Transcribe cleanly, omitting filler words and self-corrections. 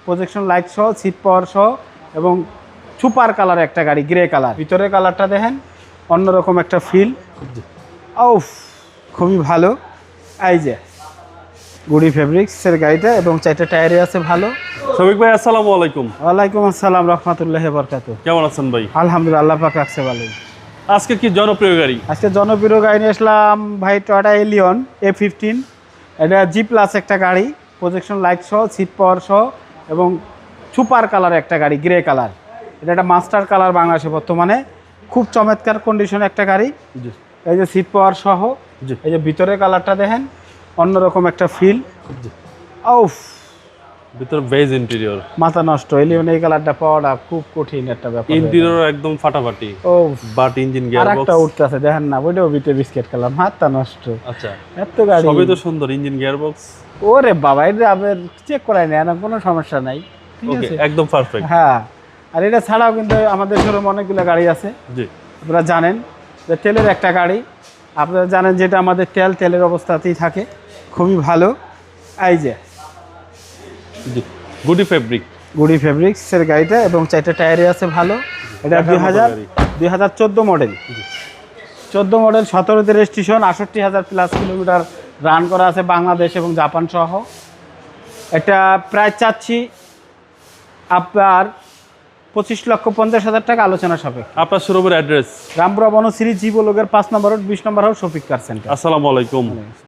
Projection light সহ, seat পাওয়ার সহ এবং সুপার কালার একটা গাড়ি, গ্রে কালার। ভিতরের কালারটা দেখেন, অন্যরকম একটা ফিল। ওফ, খুবই ভালো। এই যে গুডি ফেব্রিক্সের গাড়িটা এবং 4টা টায়ারে আছে ভালো। শফিক ভাই আসসালামু আলাইকুম। ওয়ালাইকুম আসসালাম রহমতুল্লাহি ওয়া বারাকাতুহু। কেমন আছেন ভাই? আলহামদুলিল্লাহ, আল্লাহ পাক রাখছে ভালোই। আজকে কি জনপ্রিয় গাড়ি? আজকে জনপ্রিয় গাড়ি নিয়ে আসলাম ভাই, টয়োটা এলিয়ন A15। এটা জি প্লাস একটা গাড়ি, প্রজেকশন লাইট সহ, সিট পাওয়ার সহ এবং সুপার কালার একটা গাড়ি, গ্রে কালার। এটা একটা মাস্টার কালার বাংলাদেশে বর্তমানে, খুব চমৎকার কন্ডিশনে একটা গাড়ি। জি এই যে সিট পাওয়ার সহ, জি। এই যে ভিতরের কালারটা দেখেন, অন্যরকম একটা ফিল। ওফ, ভিতর বেজ ইন্টেরিয়র, মাথা নষ্ট। এলিয়ন এই কালারটা পাওয়াটা খুব কঠিন একটা ব্যাপার। ইন্টেরিয়র একদম ফাটাফাটি। ও, বাট ইঞ্জিন আর গিয়ারবক্স একটা উঠতেছে দেখেন না, ওইটাও ভিতরে বিস্কিট কালার, মাথা নষ্ট। আচ্ছা, এত গাড়ি, সবই তো সুন্দর, ইঞ্জিন গিয়ারবক্স ওরে বাবা, এটা আবার চেক করাই নেয় না, কোনো সমস্যা নাই, ঠিক ওকে, আছে। একদম পারফেক্ট। হ্যাঁ, আর এটা ছাড়াও কিন্তু আমাদের শোরুমে অনেকগুলো গাড়ি আছে। জি আপনারা জানেন যে তেলের একটা গাড়ি, আপনারা জানেন যেটা আমাদের তেলের অবস্থাতেই থাকে, খুবই ভালো। এই যে জি, গুডি ফেব্রিক, গুডি ফেব্রিক্সের গাড়িটা এবং 4টা টায়ারে আছে ভালো। এটা দেখার মতো গাড়ি। 2014 মডেল। 14 মডেল, 17তে রেজিস্ট্রেশন, 68,000 প্লাস কিলোমিটার রান করা আছে বাংলাদেশ এবং জাপান সহ। এটা প্রায় চাচ্ছি আপনার 25,50,000 টাকা, আলোচনা সাপেক্ষে। আপনার শোরুমের অ্যাড্রেস? রামপুরা বনশ্রী জি ব্লকের 5 নম্বর রোড, 20 নম্বর হাউস, শফিক কার সেন্টার। আসসালামু আলাইকুম।